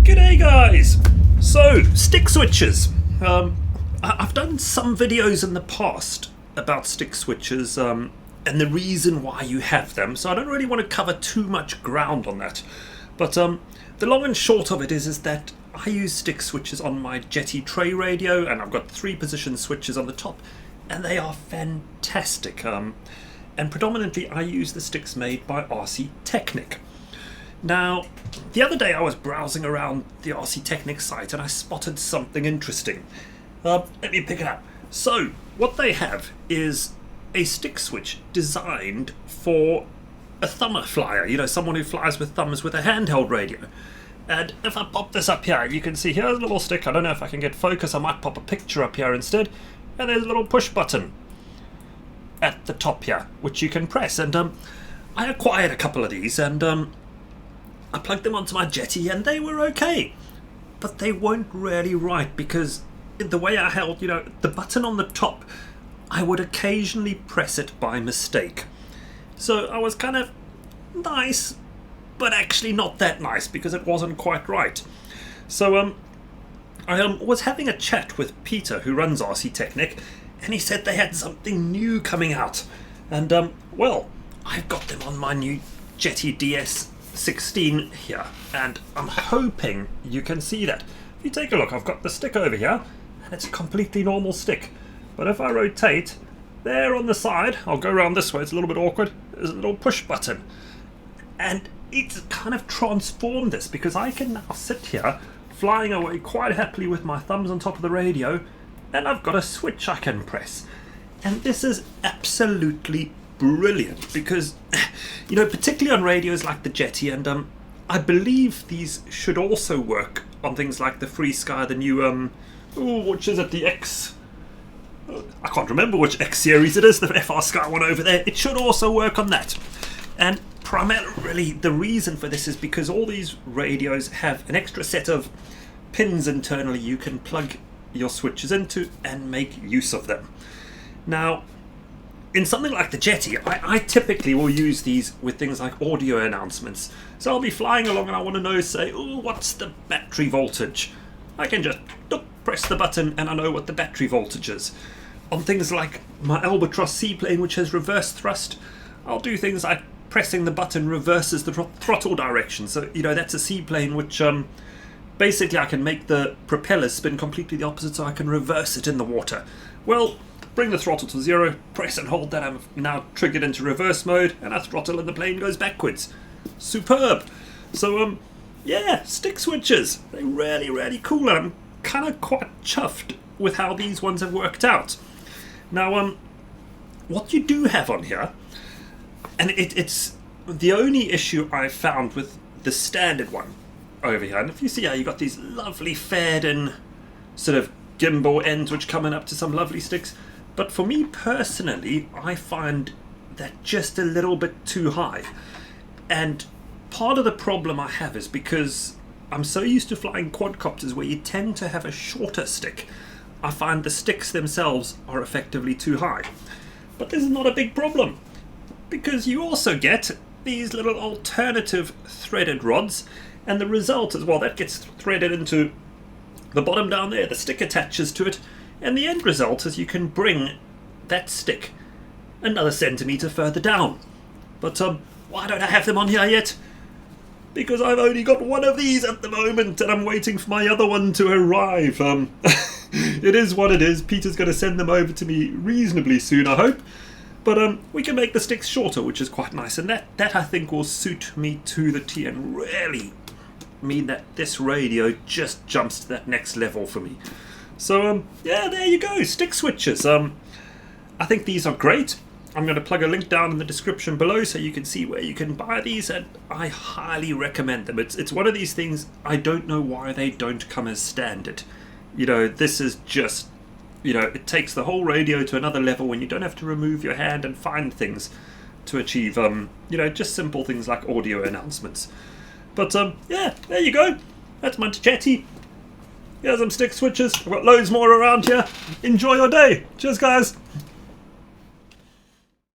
G'day guys! So, stick switches. I've done some videos in the past about stick switches and the reason why you have them, so I don't really want to cover too much ground on that. But the long and short of it is that I use stick switches on my Jetty tray radio, and I've got 3 position switches on the top, and they are fantastic. And predominantly I use the sticks made by Rctechnik. Now, the other day I was browsing around the Rctechnik site and I spotted something interesting. Let me pick it up. So, what they have is a stick switch designed for a thumber flyer, you know, someone who flies with thumbs with a handheld radio. And if I pop this up here, you can see here's a little stick. I don't know if I can get focus, I might pop a picture up here instead. And there's a little push button at the top here, which you can press. And I acquired a couple of these, and I plugged them onto my Jetty and they were okay. But they weren't really right, because the way I held, you know, the button on the top, I would occasionally press it by mistake. So I was kind of nice, but actually not that nice, because it wasn't quite right. So I was having a chat with Peter, who runs Rctechnik, and he said they had something new coming out. And well, I've got them on my new Jetty DS16 here, and I'm hoping you can see that. If you take a look, I've got the stick over here, and it's a completely normal stick. But if I rotate, there on the side, I'll go around this way, it's a little bit awkward, there's a little push button. And it's kind of transformed this, because I can now sit here, flying away quite happily with my thumbs on top of the radio, and I've got a switch I can press. And this is absolutely brilliant, because, you know, particularly on radios like the Jetty, and I believe these should also work on things like the Free Sky, the new, which is it, the X, I can't remember which X series it is, the FR Sky one over there. It should also work on that. And primarily the reason for this is because all these radios have an extra set of pins internally you can plug your switches into and make use of them. Now, in something like the Jetty, I typically will use these with things like audio announcements. So I'll be flying along and I want to know, say, oh, what's the battery voltage? I can just press the button and I know what the battery voltage is. On things like my Albatross seaplane, which has reverse thrust, I'll do things like pressing the button reverses the throttle direction. So, you know, that's a seaplane which basically I can make the propellers spin completely the opposite, so I can reverse it in the water. Well, bring the throttle to 0, press and hold that, I'm now triggered into reverse mode, and I throttle and the plane goes backwards. Superb! So, yeah, stick switches. They're really, really cool, and I'm kind of quite chuffed with how these ones have worked out. Now, what you do have on here, and it's the only issue I've found with the standard one over here, and if you see how you got these lovely fed-in sort of gimbal ends which coming up to some lovely sticks, but for me personally, I find that just a little bit too high. And part of the problem I have is because I'm so used to flying quadcopters where you tend to have a shorter stick, I find the sticks themselves are effectively too high. But this is not a big problem, because you also get these little alternative threaded rods, and the result is, well, that gets threaded into the bottom down there, the stick attaches to it, and the end result is you can bring that stick another centimetre further down. But why don't I have them on here yet? Because I've only got one of these at the moment, and I'm waiting for my other one to arrive. It is what it is. Peter's going to send them over to me reasonably soon, I hope. But we can make the sticks shorter, which is quite nice, and that I think will suit me to the T and really mean that this radio just jumps to that next level for me. So yeah, there you go, stick switches. I think these are great. I'm going to plug a link down in the description below so you can see where you can buy these, and I highly recommend them. It's one of these things, I don't know why they don't come as standard. You know, this is just, you know, it takes the whole radio to another level when you don't have to remove your hand and find things to achieve, you know, just simple things like audio announcements. But yeah, there you go. That's my Jetty. Here's some stick switches. I've got loads more around here. Enjoy your day. Cheers, guys.